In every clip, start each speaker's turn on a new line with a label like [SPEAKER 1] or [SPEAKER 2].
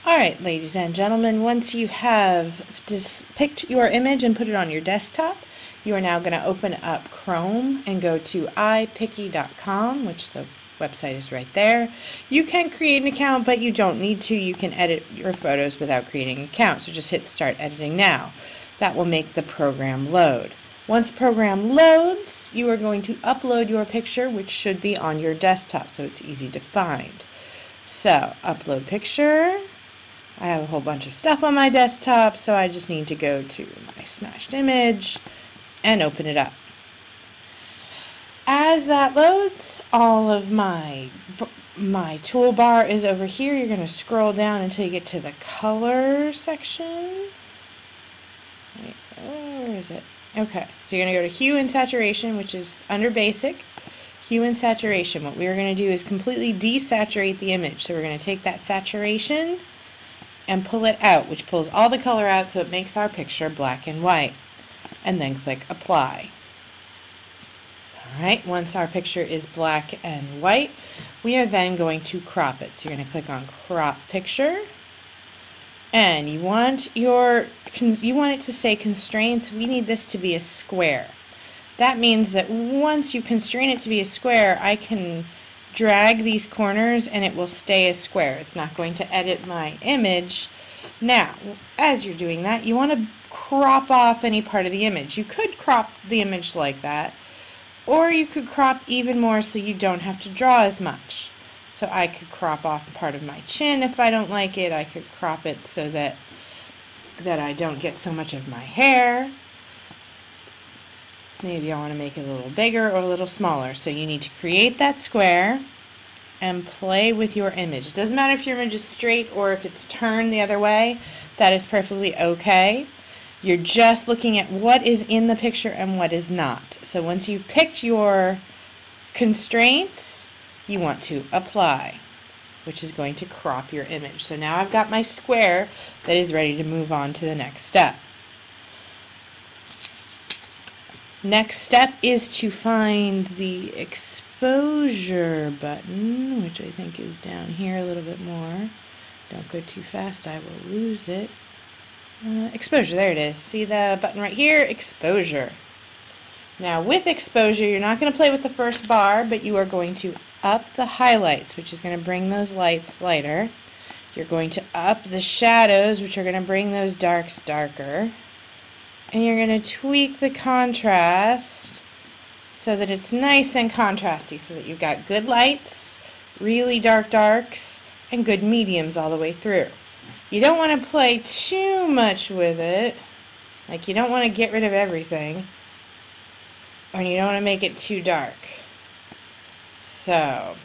[SPEAKER 1] Alright, ladies and gentlemen, once you have just picked your image and put it on your desktop, you are now going to open up Chrome and go to IPiccy.com, which the website is right there. You can create an account, but you don't need to. You can edit your photos without creating an account, so just hit Start Editing Now. That will make the program load. Once the program loads, you are going to upload your picture, which should be on your desktop, so it's easy to find. So, upload picture. I have a whole bunch of stuff on my desktop, so I just need to go to my smashed image and open it up. As that loads, all of my toolbar is over here. You're going to scroll down until you get to the color section. Wait, where is it? Okay, so you're going to go to Hue and Saturation, which is under Basic. Hue and Saturation. What we're going to do is completely desaturate the image. So we're going to take that saturation and pull it out, which pulls all the color out so it makes our picture black and white. And then click Apply. Alright, once our picture is black and white, we are then going to crop it. So you're going to click on Crop Picture. And you want it to say constraints. We need this to be a square. That means that once you constrain it to be a square, I can drag these corners and it will stay a square. It's not going to edit my image. Now, as you're doing that, you want to crop off any part of the image. You could crop the image like that, or you could crop even more so you don't have to draw as much. So I could crop off part of my chin if I don't like it. I could crop it so that I don't get so much of my hair. Maybe I want to make it a little bigger or a little smaller. So you need to create that square and play with your image. It doesn't matter if your image is straight or if it's turned the other way. That is perfectly okay. You're just looking at what is in the picture and what is not. So once you've picked your constraints, you want to apply, which is going to crop your image. So now I've got my square that is ready to move on to the next step. Next step is to find the exposure button, which I think is down here a little bit more. Don't go too fast, I will lose it. Exposure, there it is. See the button right here? Exposure. Now with exposure, you're not going to play with the first bar, but you are going to up the highlights, which is going to bring those lights lighter. You're going to up the shadows, which are going to bring those darks darker. And you're going to tweak the contrast so that it's nice and contrasty, so that you've got good lights, really dark darks, and good mediums all the way through. You don't want to play too much with it. Like, you don't want to get rid of everything, or you don't want to make it too dark. So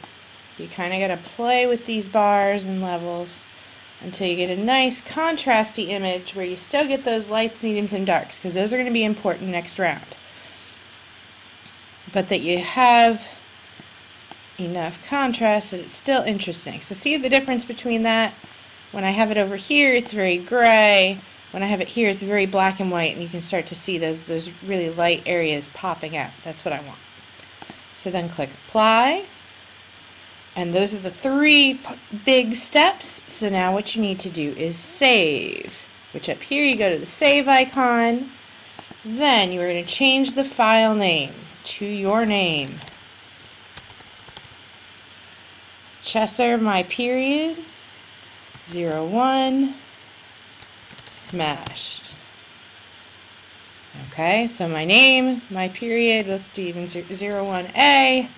[SPEAKER 1] you kind of got to play with these bars and levels until you get a nice contrasty image where you still get those lights, mediums, and darks, because those are going to be important next round. But that you have enough contrast that it's still interesting. So see the difference between that? When I have it over here, it's very gray. When I have it here, it's very black and white, and you can start to see those really light areas popping out. That's what I want. So then click Apply. And those are the three big steps. So now what you need to do is save, which up here you go to the save icon. Then you are going to change the file name to your name. Chesser, my period, 01, smashed. Okay, so my name, my period, let's do even 01A,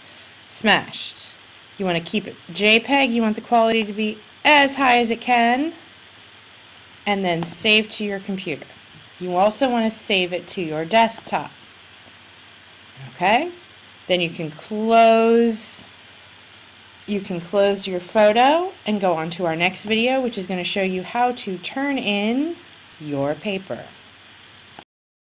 [SPEAKER 1] smashed. You want to keep it JPEG, you want the quality to be as high as it can, and then save to your computer. You also want to save it to your desktop. Okay? Then you can close your photo and go on to our next video, which is going to show you how to turn in your paper.